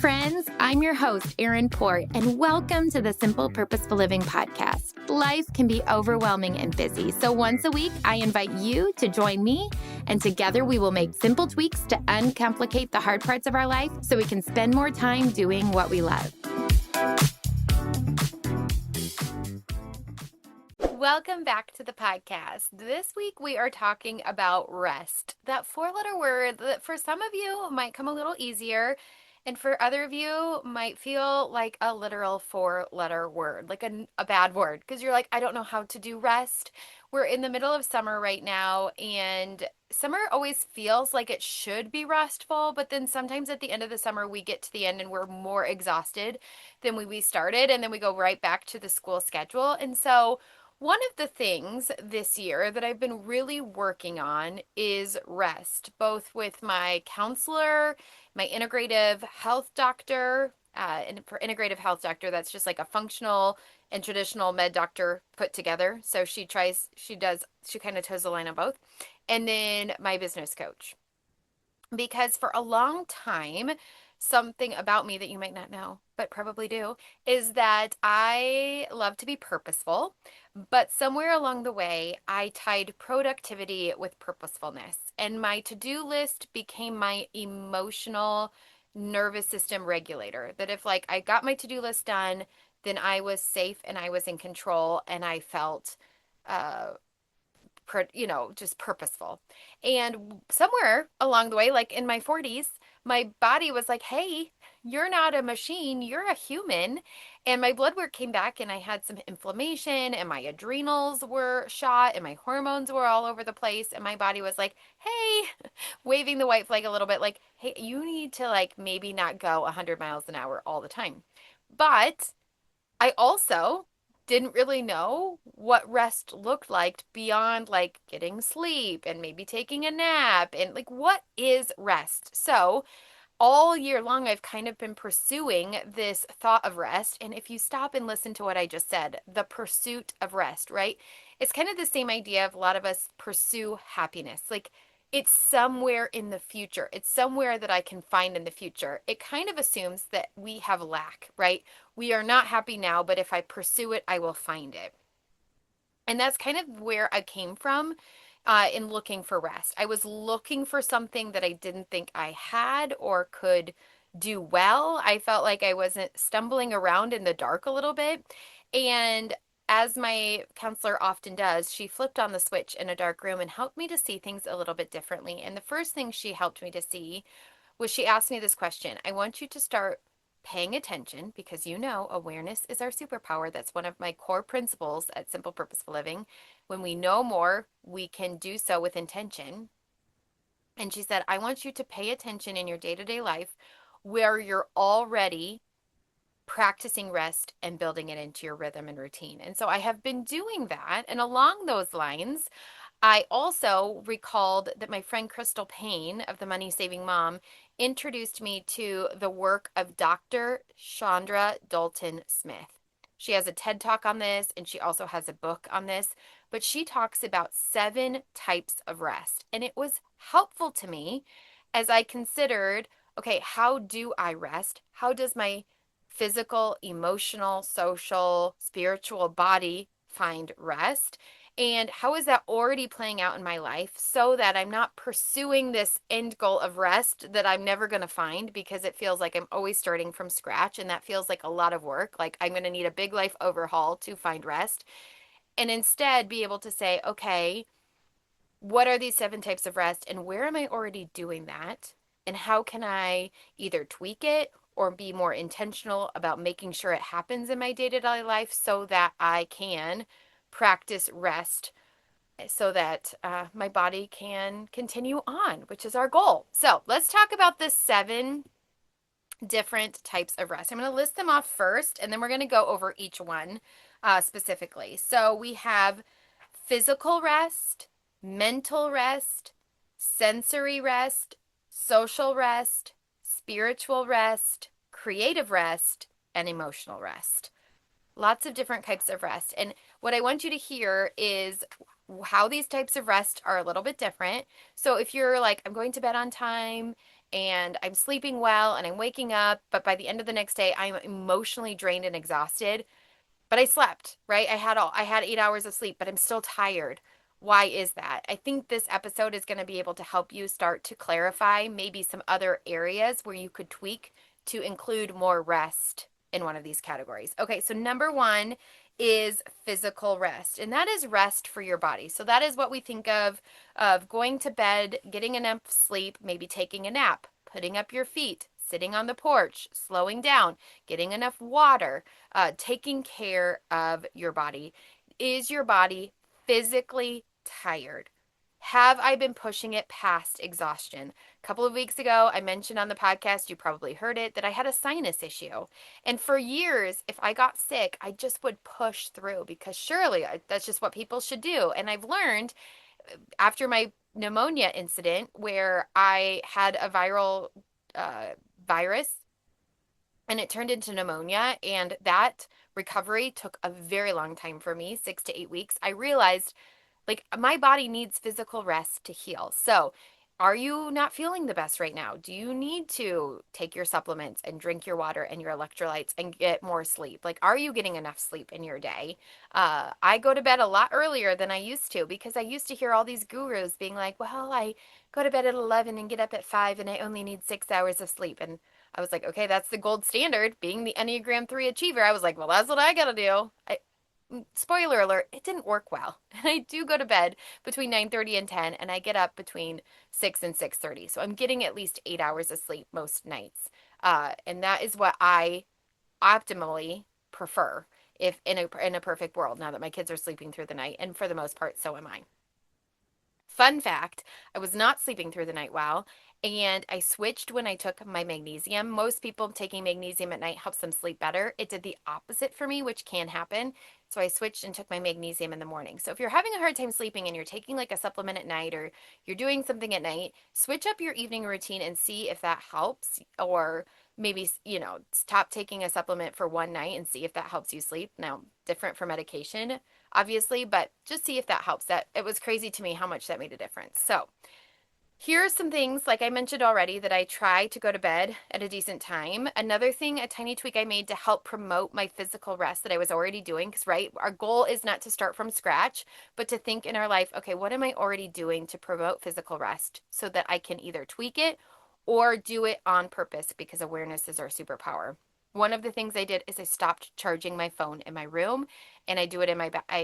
friends. I'm your host, Erin Port, and welcome to the Simple Purposeful Living podcast. Life can be overwhelming and busy, so once a week, I invite you to join me, and together we will make simple tweaks to uncomplicate the hard parts of our life so we can spend more time doing what we love. Welcome back to the podcast. This week we are talking about rest. That four-letter word that for some of you might come a little easier, and for other of you might feel like a literal four-letter word, like a bad word, because you're like, I don't know how to do rest. We're in the middle of summer right now, and summer always feels like it should be restful, but then sometimes at the end of the summer, we get to the end and we're more exhausted than when we started, and then we go right back to the school schedule. And so one of the things this year that I've been really working on is rest, both with my counselor, my integrative health doctor, and for integrative health doctor, that's just like a functional and traditional med doctor put together. So she kind of toes the line on both. And then my business coach. Because for a long time, something about me that you might not know, but probably do, is that I love to be purposeful, but somewhere along the way, I tied productivity with purposefulness, and my to-do list became my emotional nervous system regulator, that if like I got my to-do list done, then I was safe and I was in control and I felt just purposeful. And somewhere along the way, like in my 40s, my body was like, hey, you're not a machine, you're a human. And my blood work came back and I had some inflammation and my adrenals were shot and my hormones were all over the place. And my body was like, hey, waving the white flag a little bit, like, hey, you need to like maybe not go 100 miles an hour all the time. But I also didn't really know what rest looked like beyond like getting sleep and maybe taking a nap and like what is rest. So all year long, I've kind of been pursuing this thought of rest. And if you stop and listen to what I just said, the pursuit of rest, right? It's kind of the same idea of a lot of us pursue happiness. Like it's somewhere in the future. It's somewhere that I can find in the future. It kind of assumes that we have lack, right? We are not happy now, but if I pursue it, I will find it. And that's kind of where I came from in looking for rest. I was looking for something that I didn't think I had or could do well. I felt like I wasn't stumbling around in the dark a little bit. And as my counselor often does, she flipped on the switch in a dark room and helped me to see things a little bit differently. And the first thing she helped me to see was she asked me this question. I want you to start paying attention because awareness is our superpower. That's one of my core principles at Simple Purposeful Living. When we know more, we can do so with intention. And she said, I want you to pay attention in your day-to-day life where you're already practicing rest and building it into your rhythm and routine. And so I have been doing that. And along those lines, I also recalled that my friend Crystal Payne of the Money Saving Mom introduced me to the work of Dr. Chandra Dalton Smith. She has a TED Talk on this, and she also has a book on this, but she talks about 7 types of rest. And it was helpful to me as I considered, okay, how do I rest? How does my physical, emotional, social, spiritual body find rest? And how is that already playing out in my life so that I'm not pursuing this end goal of rest that I'm never going to find because it feels like I'm always starting from scratch and that feels like a lot of work. Like I'm going to need a big life overhaul to find rest. And instead be able to say, okay, what are these 7 types of rest and where am I already doing that? And how can I either tweak it or be more intentional about making sure it happens in my day-to-day life so that I can practice rest so that my body can continue on, which is our goal. So let's talk about the 7 different types of rest. I'm going to list them off first, and then we're going to go over each one specifically. So we have physical rest, mental rest, sensory rest, social rest, spiritual rest, creative rest, and emotional rest. Lots of different types of rest. And what I want you to hear is how these types of rest are a little bit different. So if you're like, I'm going to bed on time and I'm sleeping well and I'm waking up, but by the end of the next day, I'm emotionally drained and exhausted. But I slept, right? I had 8 hours of sleep, but I'm still tired. Why is that? I think this episode is going to be able to help you start to clarify maybe some other areas where you could tweak to include more rest in one of these categories. Okay, so number one is physical rest, and that is rest for your body. So that is what we think of going to bed, getting enough sleep, maybe taking a nap, putting up your feet, sitting on the porch, slowing down, getting enough water, taking care of your body. Is your body physically tired? Have I been pushing it past exhaustion? A couple of weeks ago, I mentioned on the podcast, you probably heard it, that I had a sinus issue. And for years, if I got sick, I just would push through because surely that's just what people should do. And I've learned after my pneumonia incident where I had a viral uh, virus and it turned into pneumonia, and that recovery took a very long time for me, 6 to 8 weeks. I realized like my body needs physical rest to heal. So, are you not feeling the best right now? Do you need to take your supplements and drink your water and your electrolytes and get more sleep? Like, are you getting enough sleep in your day? I go to bed a lot earlier than I used to because I used to hear all these gurus being like, well, I go to bed at 11 and get up at 5 and I only need 6 hours of sleep. And I was like, okay, that's the gold standard. Being the Enneagram 3 achiever, I was like, well, that's what I got to do. Spoiler alert, it didn't work well. And I do go to bed between 9:30 and 10 and I get up between 6 and 6:30. So I'm getting at least 8 hours of sleep most nights. And that is what I optimally prefer if in a perfect world now that my kids are sleeping through the night, and for the most part so am I. Fun fact, I was not sleeping through the night well, and I switched when I took my magnesium. Most people taking magnesium at night helps them sleep better. It did the opposite for me, which can happen. So I switched and took my magnesium in the morning. So if you're having a hard time sleeping and you're taking like a supplement at night or you're doing something at night, switch up your evening routine and see if that helps, or maybe, stop taking a supplement for one night and see if that helps you sleep. Now, different for medication, obviously, but just see if that helps. That it was crazy to me how much that made a difference. So, here are some things, like I mentioned already, that I try to go to bed at a decent time. Another thing, a tiny tweak I made to help promote my physical rest that I was already doing, because, right, our goal is not to start from scratch, but to think in our life, okay, what am I already doing to promote physical rest so that I can either tweak it or do it on purpose, because awareness is our superpower. One of the things I did is I stopped charging my phone in my room, and I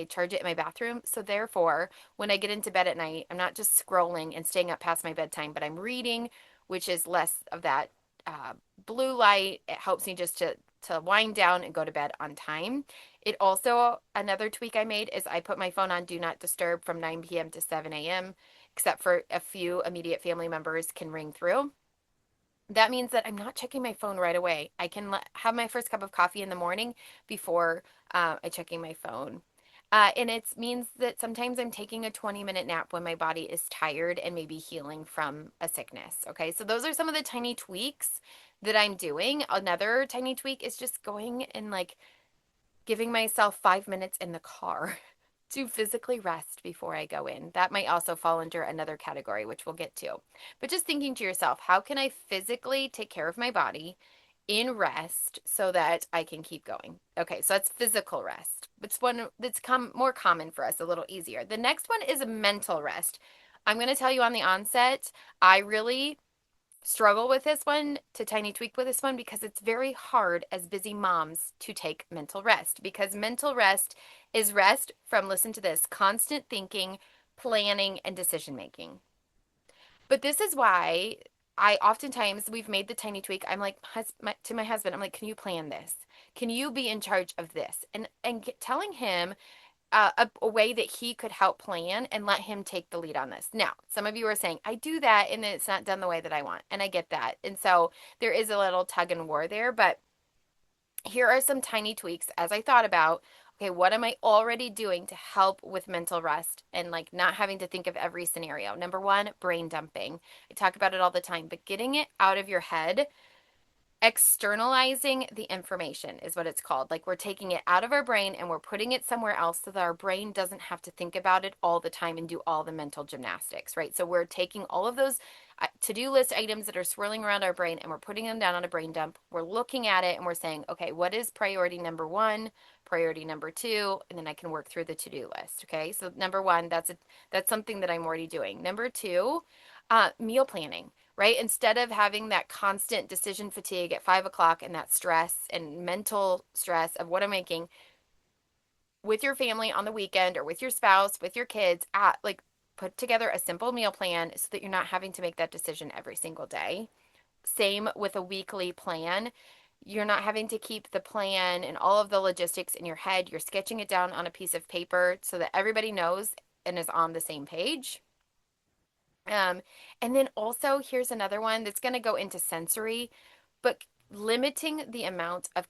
charge it in my bathroom. So therefore, when I get into bed at night, I'm not just scrolling and staying up past my bedtime, but I'm reading, which is less of that uh, blue light. It helps me just to wind down and go to bed on time. It also, another tweak I made is I put my phone on do not disturb from 9 p.m. to 7 a.m., except for a few immediate family members can ring through. That means that I'm not checking my phone right away. I can have my first cup of coffee in the morning before I checking my phone. And it means that sometimes I'm taking a 20-minute nap when my body is tired and maybe healing from a sickness. Okay, so those are some of the tiny tweaks that I'm doing. Another tiny tweak is just going and like giving myself 5 minutes in the car to physically rest before I go in. That might also fall under another category, which we'll get to. But just thinking to yourself, how can I physically take care of my body in rest so that I can keep going? Okay, so that's physical rest. It's one that's more common for us, a little easier. The next one is mental rest. I'm going to tell you on the onset, I really struggle with this one, to tiny tweak with this one, because it's very hard as busy moms to take mental rest, because mental rest is rest from, listen to this, constant thinking, planning, and decision making. But this is why I oftentimes, we've made the tiny tweak. I'm like to my husband, I'm like, can you plan this? Can you be in charge of this? And telling him a way that he could help plan and let him take the lead on this. Now, some of you are saying, I do that and it's not done the way that I want. And I get that. And so there is a little tug and war there. But here are some tiny tweaks as I thought about, okay, what am I already doing to help with mental rest and like not having to think of every scenario? Number one, brain dumping. I talk about it all the time, but getting it out of your head. Externalizing the information is what it's called. Like we're taking it out of our brain and we're putting it somewhere else so that our brain doesn't have to think about it all the time and do all the mental gymnastics, right? So we're taking all of those to-do list items that are swirling around our brain, and we're putting them down on a brain dump. We're looking at it and we're saying, okay, what is priority number one, priority number two, and then I can work through the to-do list. Okay, so number one, that's something that I'm already doing. Number two, meal planning. Right? Instead of having that constant decision fatigue at 5 o'clock and that stress and mental stress of what I'm making, with your family on the weekend or with your spouse, with your kids, like put together a simple meal plan so that you're not having to make that decision every single day. Same with a weekly plan. You're not having to keep the plan and all of the logistics in your head. You're sketching it down on a piece of paper so that everybody knows and is on the same page. Um, and then also, here's another one that's going to go into sensory, but limiting the amount of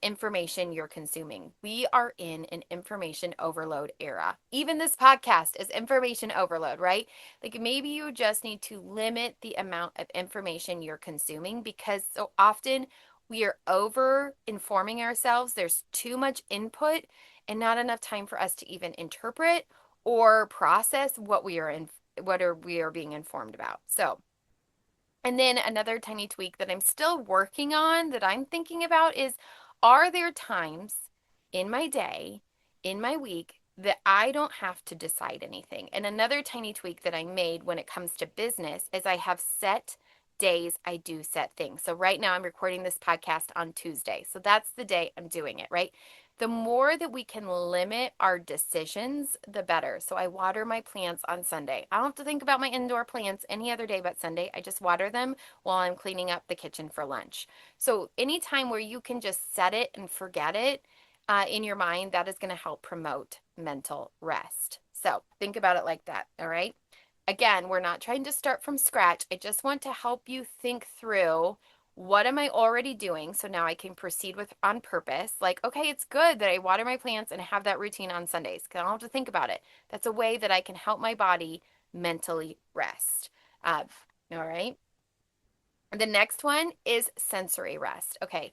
information you're consuming. We are in an information overload era. Even this podcast is information overload, right? Like maybe you just need to limit the amount of information you're consuming because so often we are over informing ourselves. There's too much input and not enough time for us to even interpret or process what we are being informed about. So, and then another tiny tweak that I'm still working on that I'm thinking about is, are there times in my day, in my week, that I don't have to decide anything? And another tiny tweak that I made when it comes to business is I have set days I do set things. So right now I'm recording this podcast on Tuesday. So that's the day I'm doing it, right? The more that we can limit our decisions, the better. So I water my plants on Sunday. I don't have to think about my indoor plants any other day but Sunday. I just water them while I'm cleaning up the kitchen for lunch. So anytime where you can just set it and forget it in your mind, that is going to help promote mental rest. So think about it like that. All right. Again, we're not trying to start from scratch. I just want to help you think through, what am I already doing? So now I can proceed with on purpose. Like, okay, it's good that I water my plants and have that routine on Sundays because I don't have to think about it. That's a way that I can help my body mentally rest. Uh, all right. The next one is sensory rest. Okay.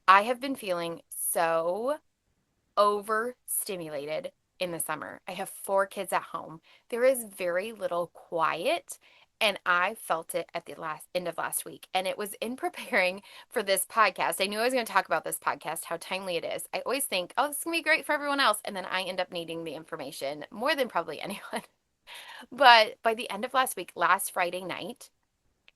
I have been feeling so overstimulated in the summer. I have 4 kids at home. There is very little quiet, and I felt it at the last end of last week. And it was in preparing for this podcast. I knew I was going to talk about this podcast, how timely it is. I always think, oh, this is going to be great for everyone else. And then I end up needing the information more than probably anyone. But by the end of last week, last Friday night,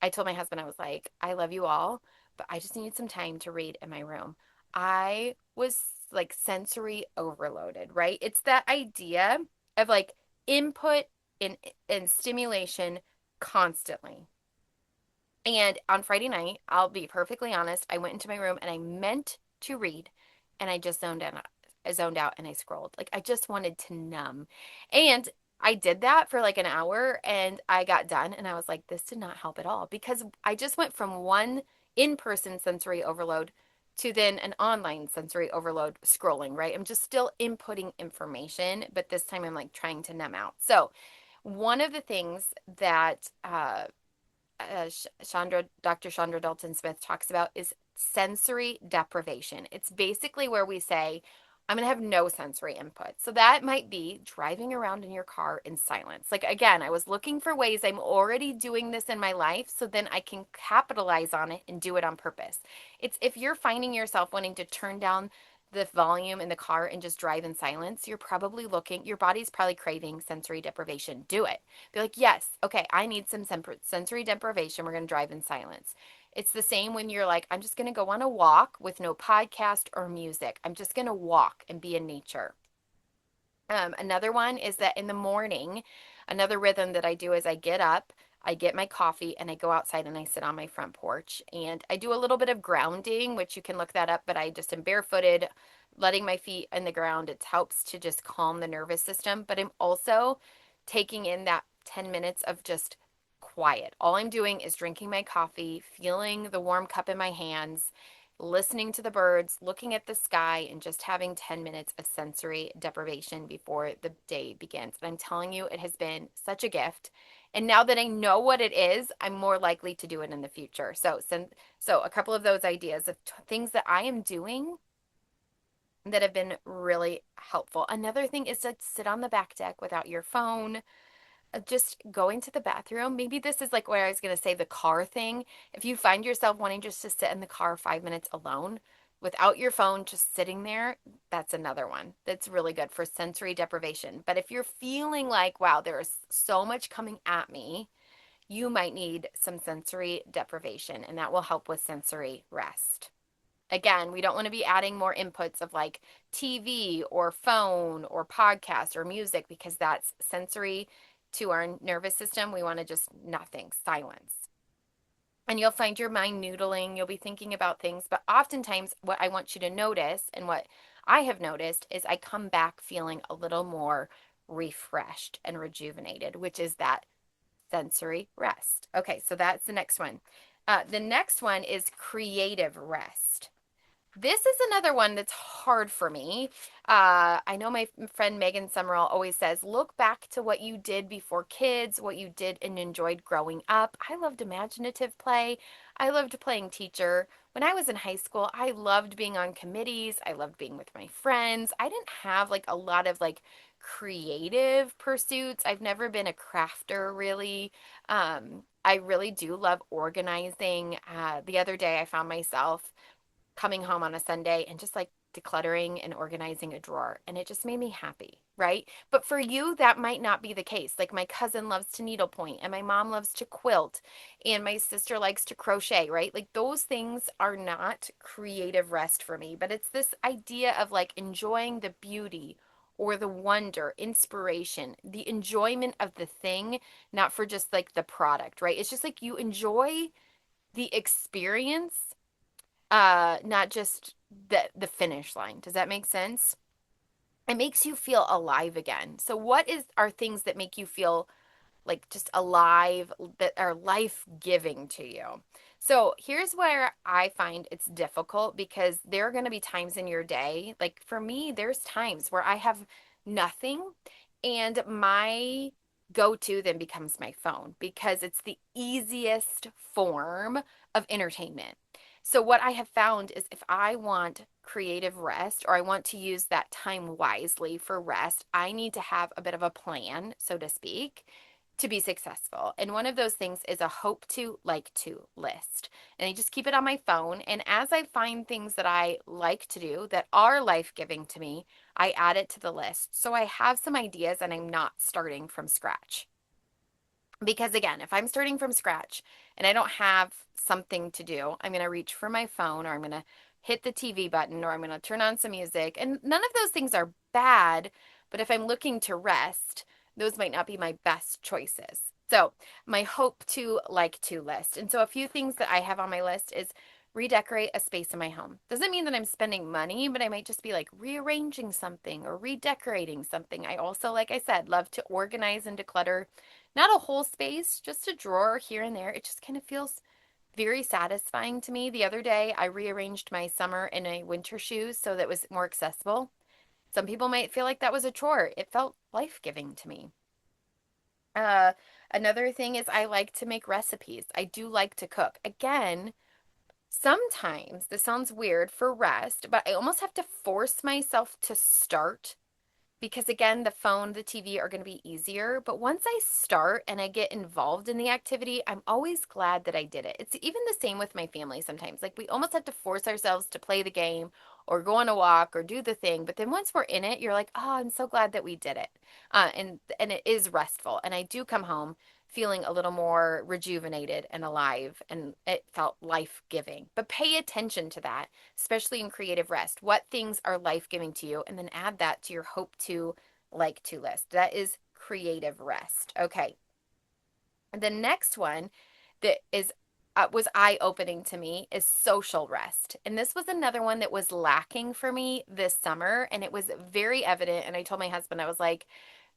I told my husband, I was like, I love you all, but I just need some time to read in my room. I was like sensory overloaded, right? It's that idea of like input and stimulation constantly. And on Friday night, I'll be perfectly honest, I went into my room and I meant to read and I just zoned out. I zoned out and I scrolled. Like I just wanted to numb. And I did that for like an hour and I got done and I was like, this did not help at all because I just went from one in-person sensory overload to then an online sensory overload scrolling, right? I'm just still inputting information, but this time I'm like trying to numb out. So, one of the things that Dr. Chandra Dalton Smith talks about is sensory deprivation. It's basically where we say, I'm going to have no sensory input. So that might be driving around in your car in silence. Like, again, I was looking for ways I'm already doing this in my life so then I can capitalize on it and do it on purpose. It's if you're finding yourself wanting to turn down the volume in the car and just drive in silence, you're probably your body's probably craving sensory deprivation. Do it. Be like, yes, okay, I need some sensory deprivation. We're going to drive in silence. It's the same when you're like, I'm just going to go on a walk with no podcast or music. I'm just going to walk and be in nature. Another one is that in the morning, another rhythm that I do is I get up, I get my coffee, and I go outside and I sit on my front porch. And I do a little bit of grounding, which you can look that up, but I just am barefooted, letting my feet in the ground. It helps to just calm the nervous system. But I'm also taking in that 10 minutes of just quiet. All I'm doing is drinking my coffee, feeling the warm cup in my hands, listening to the birds, looking at the sky, and just having 10 minutes of sensory deprivation before the day begins. And I'm telling you, it has been such a gift. And now that I know what it is, I'm more likely to do it in the future. So a couple of those ideas of things that I am doing that have been really helpful. Another thing is to sit on the back deck without your phone, just going to the bathroom. Maybe this is like what I was going to say, the car thing. If you find yourself wanting just to sit in the car 5 minutes alone without your phone, just sitting there, that's another one that's really good for sensory deprivation. But if you're feeling like, wow, there's so much coming at me, you might need some sensory deprivation, and that will help with sensory rest. Again, we don't want to be adding more inputs of like TV or phone or podcast or music because that's sensory to our nervous system. We want to just nothing, silence. And you'll find your mind noodling. You'll be thinking about things. But oftentimes, what I want you to notice and what I have noticed is I come back feeling a little more refreshed and rejuvenated, which is that sensory rest. Okay, so that's the next one. The next one is creative rest. This is another one that's hard for me. I know my friend Megan Summerall always says, look back to what you did before kids, what you did and enjoyed growing up. I loved imaginative play. I loved playing teacher. When I was in high school, I loved being on committees. I loved being with my friends. I didn't have like a lot of like creative pursuits. I've never been a crafter really. I really do love organizing. The other day I found myself coming home on a Sunday and just like decluttering and organizing a drawer. And it just made me happy, right? But for you, that might not be the case. Like my cousin loves to needlepoint and my mom loves to quilt and my sister likes to crochet, right? Like those things are not creative rest for me, but it's this idea of like enjoying the beauty or the wonder, inspiration, the enjoyment of the thing, not for just like the product, right? It's just like you enjoy the experience, not just the finish line. Does that make sense? It makes you feel alive again. So what is are things that make you feel like just alive, that are life giving to you? So here's where I find it's difficult because there are going to be times in your day, like for me, there's times where I have nothing and my go to then becomes my phone because it's the easiest form of entertainment. So, what I have found is if I want creative rest or I want to use that time wisely for rest, I need to have a bit of a plan, so to speak, to be successful. And one of those things is a hope to, like to list. And I just keep it on my phone. And as I find things that I like to do that are life giving to me, I add it to the list. So I have some ideas and I'm not starting from scratch. Because again, if I'm starting from scratch and I don't have something to do, I'm going to reach for my phone or I'm going to hit the TV button or I'm going to turn on some music. And none of those things are bad, but if I'm looking to rest, those might not be my best choices. So, my hope to like to list. And so, a few things that I have on my list is redecorate a space in my home. Doesn't mean that I'm spending money, but I might just be like rearranging something or redecorating something. I also, like I said, love to organize and declutter not a whole space, just a drawer here and there. It just kind of feels very satisfying to me. The other day, I rearranged my summer and a winter shoes so that it was more accessible. Some people might feel like that was a chore. It felt life-giving to me. Uh, Another thing is I like to make recipes. I do like to cook. Again, sometimes this sounds weird for rest, but I almost have to force myself to start because again, the phone, the TV are going to be easier. But once I start and I get involved in the activity, I'm always glad that I did it. It's even the same with my family sometimes. Like we almost have to force ourselves to play the game or go on a walk or do the thing. But then once we're in it, you're like, oh, I'm so glad that we did it. And it is restful. And I do come home feeling a little more rejuvenated and alive, and it felt life giving. But pay attention to that, especially in creative rest. What things are life giving to you? And then add that to your hope to like to list. That is creative rest. Okay. The next one that is was eye opening to me is social rest. And this was another one that was lacking for me this summer. And it was very evident. And I told my husband, I was like,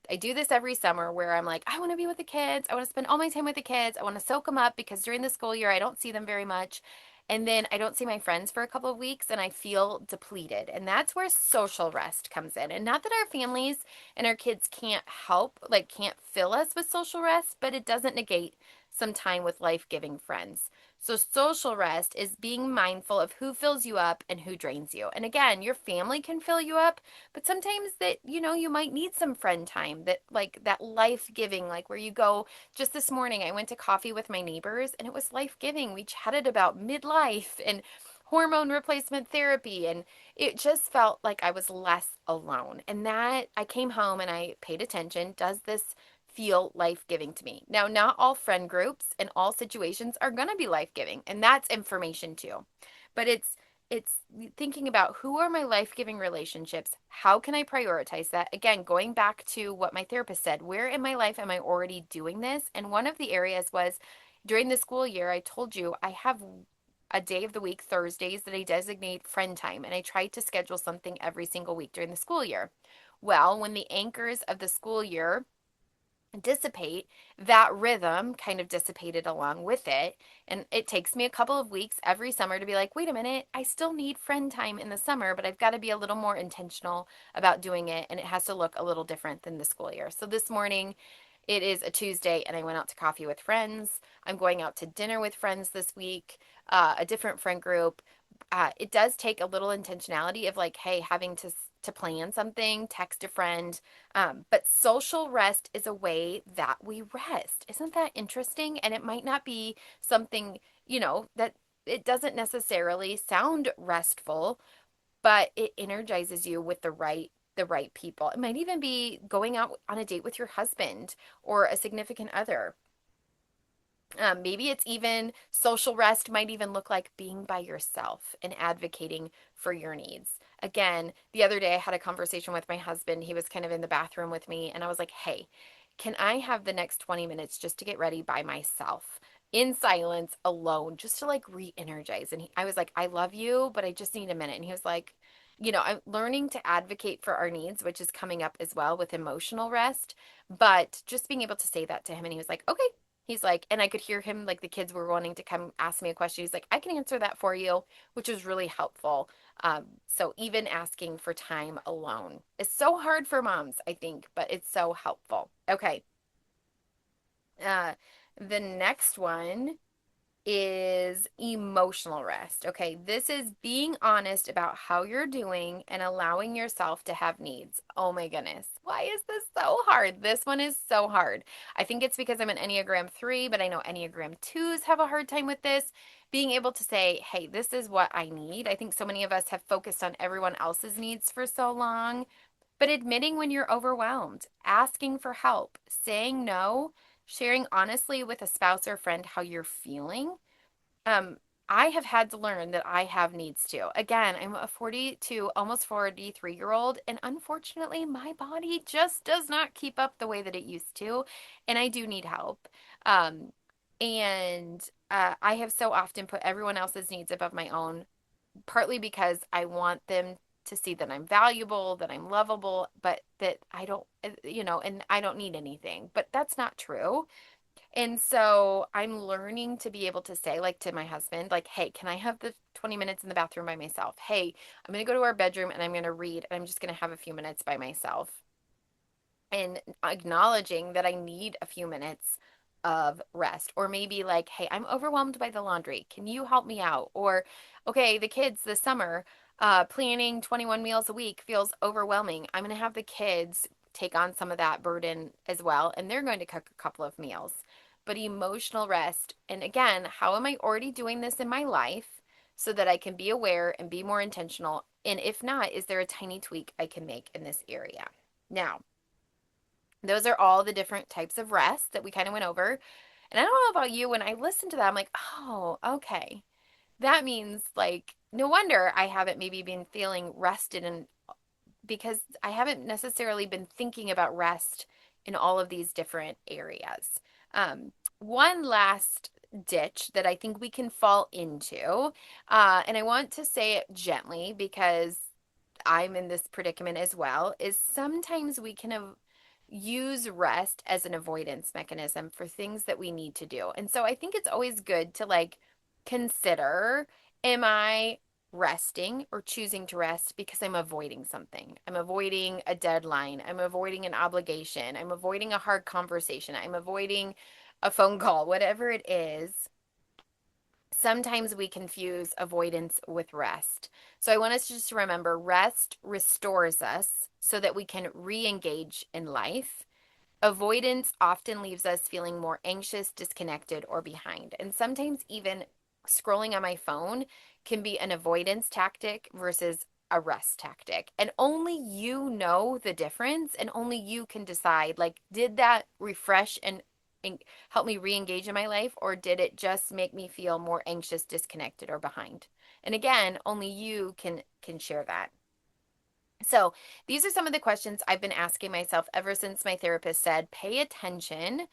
I do this every summer where I'm like, I want to be with the kids. I want to spend all my time with the kids. I want to soak them up because during the school year, I don't see them very much. And then I don't see my friends for a couple of weeks and I feel depleted. And that's where social rest comes in. And not that our families and our kids can't help, like can't fill us with social rest, but it doesn't negate some time with life-giving friends. So social rest is being mindful of who fills you up and who drains you. And again, your family can fill you up, but sometimes that, you might need some friend time, that like that life-giving, like where you go. Just this morning I went to coffee with my neighbors and it was life-giving. We chatted about midlife and hormone replacement therapy, and it just felt like I was less alone. And that I came home and I paid attention. Does this feel life-giving to me? Now, not all friend groups and all situations are going to be life-giving, and that's information too. But it's thinking about, who are my life-giving relationships? How can I prioritize that? Again, going back to what my therapist said, where in my life am I already doing this? And one of the areas was during the school year. I told you I have a day of the week, Thursdays, that I designate friend time, and I try to schedule something every single week during the school year. Well, when the anchors of the school year dissipate, that rhythm kind of dissipated along with it. And it takes me a couple of weeks every summer to be like, wait a minute, I still need friend time in the summer, but I've got to be a little more intentional about doing it. And it has to look a little different than the school year. So this morning, it is a Tuesday, and I went out to coffee with friends. I'm going out to dinner with friends this week, a different friend group. It does take a little intentionality of like, hey, having to plan something, text a friend. But social rest is a way that we rest. Isn't that interesting? And it might not be something, that it doesn't necessarily sound restful, but it energizes you with the right people. It might even be going out on a date with your husband or a significant other. Maybe it's even social rest might even look like being by yourself and advocating for your needs. Again, the other day I had a conversation with my husband. He was kind of in the bathroom with me, and I was like, hey, can I have the next 20 minutes just to get ready by myself? In silence, alone, just to like re energize. And I was like, I love you, but I just need a minute. And he was like, I'm learning to advocate for our needs, which is coming up as well with emotional rest. But just being able to say that to him, and he was like, okay. He's like, and I could hear him, like the kids were wanting to come ask me a question. He's like, I can answer that for you, which is really helpful. So even asking for time alone is so hard for moms, I think, but it's so helpful. Okay. Uh, the next one is emotional rest. Okay, this is being honest about how you're doing and allowing yourself to have needs. Oh my goodness. Why is this so hard? This one is so hard. I think it's because I'm an Enneagram 3, but I know Enneagram 2s have a hard time with this. Being able to say, hey, this is what I need. I think so many of us have focused on everyone else's needs for so long, but admitting when you're overwhelmed, asking for help, saying no, sharing honestly with a spouse or friend how you're feeling. um, I have had to learn that I have needs too. Again, I'm a 42, almost 43-year-old, and unfortunately, my body just does not keep up the way that it used to, and I do need help. Um, and I have so often put everyone else's needs above my own, partly because I want them to see that I'm valuable, that I'm lovable, but that I don't, and I don't need anything. But that's not true. And so I'm learning to be able to say, like, to my husband, like, hey, can I have the 20 minutes in the bathroom by myself? Hey, I'm going to go to our bedroom and I'm going to read, and I'm just going to have a few minutes by myself. And acknowledging that I need a few minutes of rest. Or maybe like, hey, I'm overwhelmed by the laundry. Can you help me out? Or, okay, the kids this summer, planning 21 meals a week feels overwhelming. I'm going to have the kids take on some of that burden as well, and they're going to cook a couple of meals. But emotional rest, and again, how am I already doing this in my life so that I can be aware and be more intentional? And if not, is there a tiny tweak I can make in this area? Now, those are all the different types of rest that we kind of went over. And I don't know about you, when I listen to that, I'm like, oh, okay. That means like, no wonder I haven't maybe been feeling rested, and because I haven't necessarily been thinking about rest in all of these different areas. One last ditch that I think we can fall into, and I want to say it gently because I'm in this predicament as well, is sometimes we can use rest as an avoidance mechanism for things that we need to do. And so I think it's always good to like consider, am I resting or choosing to rest because I'm avoiding something? I'm avoiding a deadline. I'm avoiding an obligation. I'm avoiding a hard conversation. I'm avoiding a phone call, whatever it is, sometimes we confuse avoidance with rest. So I want us just to remember rest restores us so that we can re engage in life. Avoidance often leaves us feeling more anxious, disconnected, or behind. And sometimes even scrolling on my phone can be an avoidance tactic versus a rest tactic. And only you know the difference, and only you can decide like, did that refresh and help me re-engage in my life, or did it just make me feel more anxious, disconnected, or behind? And again, only you can share that. So, these are some of the questions I've been asking myself ever since my therapist said, pay attention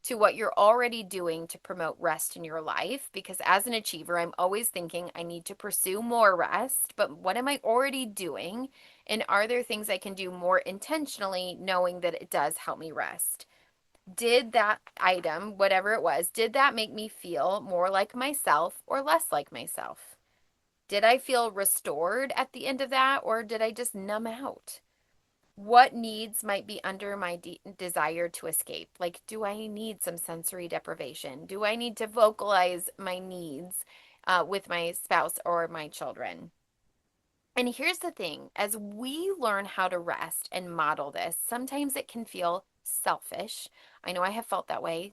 to what you're already doing to promote rest in your life. Because as an achiever, I'm always thinking I need to pursue more rest. But what am I already doing? And are there things I can do more intentionally, knowing that it does help me rest? Did that item, whatever it was, did that make me feel more like myself or less like myself? Did I feel restored at the end of that, or did I just numb out? What needs might be under my desire to escape? Like, do I need some sensory deprivation? Do I need to vocalize my needs with my spouse or my children? And here's the thing, as we learn how to rest and model this, sometimes it can feel selfish. I know I have felt that way,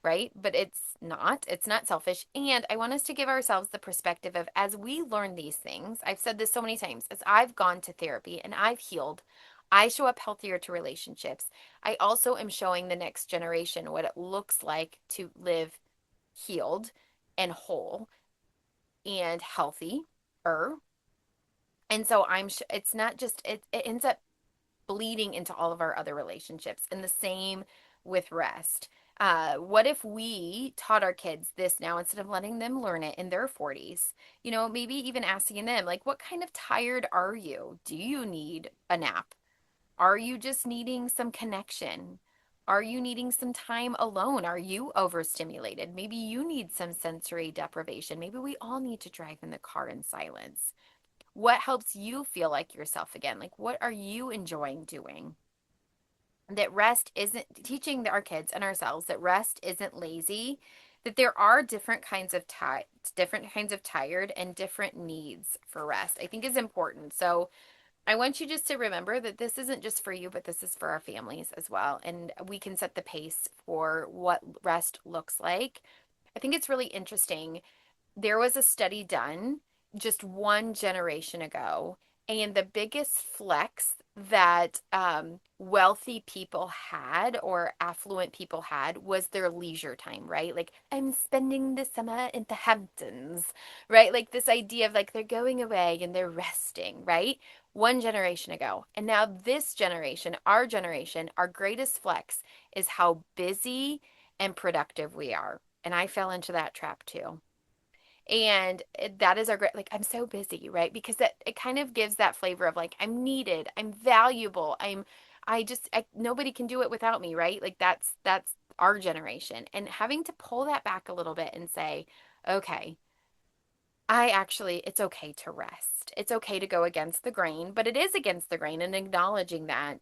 right? But it's not selfish. And I want us to give ourselves the perspective of as we learn these things, I've said this so many times, as I've gone to therapy and I've healed, I show up healthier to relationships. I also am showing the next generation what it looks like to live healed and whole and healthy. And so it's not just, it ends up bleeding into all of our other relationships. And the same with rest. What if we taught our kids this now instead of letting them learn it in their 40s? You know, maybe even asking them, like, what kind of tired are you? Do you need a nap? Are you just needing some connection? Are you needing some time alone? Are you overstimulated? Maybe you need some sensory deprivation. Maybe we all need to drive in the car in silence. What helps you feel like yourself again? Like, what are you enjoying doing? That rest isn't teaching our kids and ourselves that rest isn't lazy, that there are different kinds of tired and different needs for rest, I think is important. So I want you just to remember that this isn't just for you, but this is for our families as well. And we can set the pace for what rest looks like. I think it's really interesting. There was a study done just one generation ago, and the biggest flex that wealthy people had or affluent people had was their leisure time, right? Like, I'm spending the summer in the Hamptons, right? Like this idea of like they're going away and they're resting, right? One generation ago. And now this generation, our greatest flex is how busy and productive we are. And I fell into that trap too. And that is our great, like, I'm so busy, right? Because that it kind of gives that flavor of like, I'm needed, I'm valuable, nobody can do it without me, right? Like, that's our generation. And having to pull that back a little bit and say, okay, it's okay to rest. It's okay to go against the grain, but it is against the grain and acknowledging that.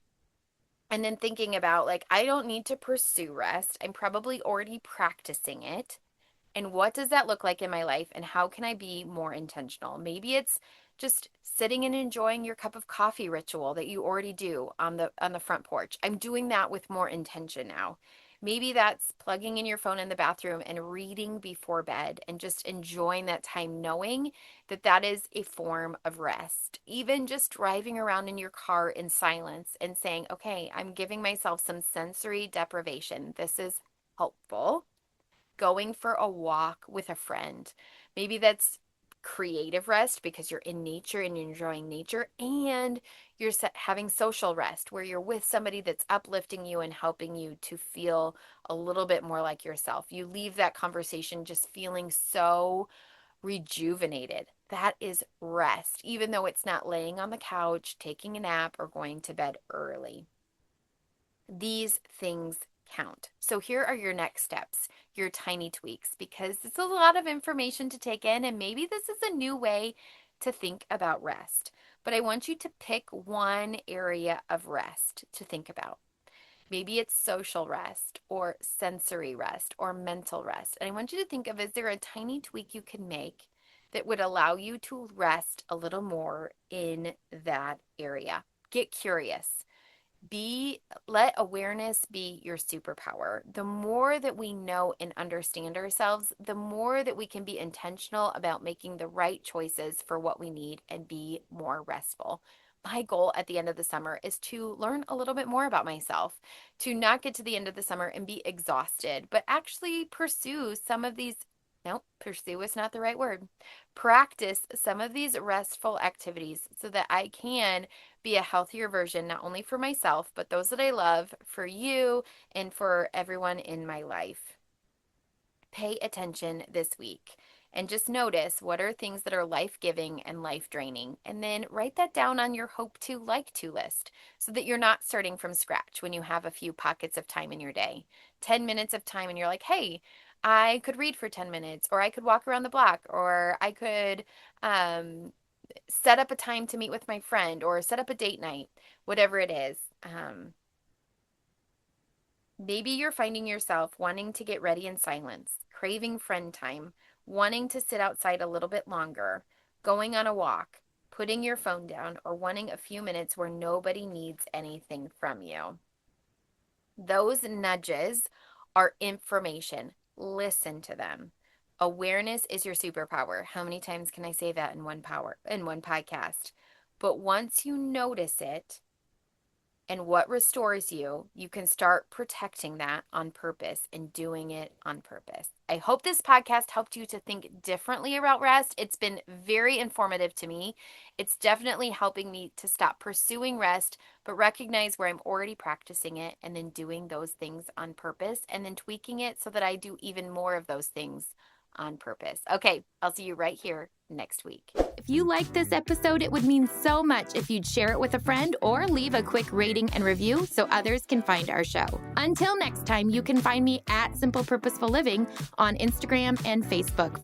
And then thinking about, like, I don't need to pursue rest. I'm probably already practicing it. And what does that look like in my life? And how can I be more intentional? Maybe it's just sitting and enjoying your cup of coffee ritual that you already do on the front porch. I'm doing that with more intention now. Maybe that's plugging in your phone in the bathroom and reading before bed and just enjoying that time, knowing that that is a form of rest. Even just driving around in your car in silence and saying, okay, I'm giving myself some sensory deprivation. This is helpful. Going for a walk with a friend. Maybe that's creative rest because you're in nature and you're enjoying nature, and you're having social rest where you're with somebody that's uplifting you and helping you to feel a little bit more like yourself. You leave that conversation just feeling so rejuvenated. That is rest, even though it's not laying on the couch, taking a nap, or going to bed early. These things count. So here are your next steps, your tiny tweaks, because it's a lot of information to take in, and maybe this is a new way to think about rest. But I want you to pick one area of rest to think about. Maybe it's social rest or sensory rest or mental rest. And I want you to think of, is there a tiny tweak you can make that would allow you to rest a little more in that area? Get curious. Let awareness be your superpower. The more that we know and understand ourselves, the more that we can be intentional about making the right choices for what we need and be more restful. My goal at the end of the summer is to learn a little bit more about myself, to not get to the end of the summer and be exhausted, but actually pursue some of these. No, pursue is not the right word. Practice some of these restful activities so that I can be a healthier version, not only for myself, but those that I love, for you, and for everyone in my life. Pay attention this week and just notice what are things that are life-giving and life-draining. And then write that down on your hope to like to list so that you're not starting from scratch when you have a few pockets of time in your day. 10 minutes of time and you're like, hey, I could read for 10 minutes, or I could walk around the block, or I could set up a time to meet with my friend, or set up a date night, whatever it is. Maybe you're finding yourself wanting to get ready in silence, craving friend time, wanting to sit outside a little bit longer, going on a walk, putting your phone down, or wanting a few minutes where nobody needs anything from you. Those nudges are information. Listen to them. Awareness is your superpower. How many times can I say that in one podcast? But once you notice it and what restores you, you can start protecting that on purpose and doing it on purpose. I hope this podcast helped you to think differently about rest. It's been very informative to me. It's definitely helping me to stop pursuing rest, but recognize where I'm already practicing it and then doing those things on purpose and then tweaking it so that I do even more of those things on purpose. Okay, I'll see you right here next week. If you liked this episode, it would mean so much if you'd share it with a friend or leave a quick rating and review so others can find our show. Until next time, you can find me at Simple Purposeful Living on Instagram and Facebook.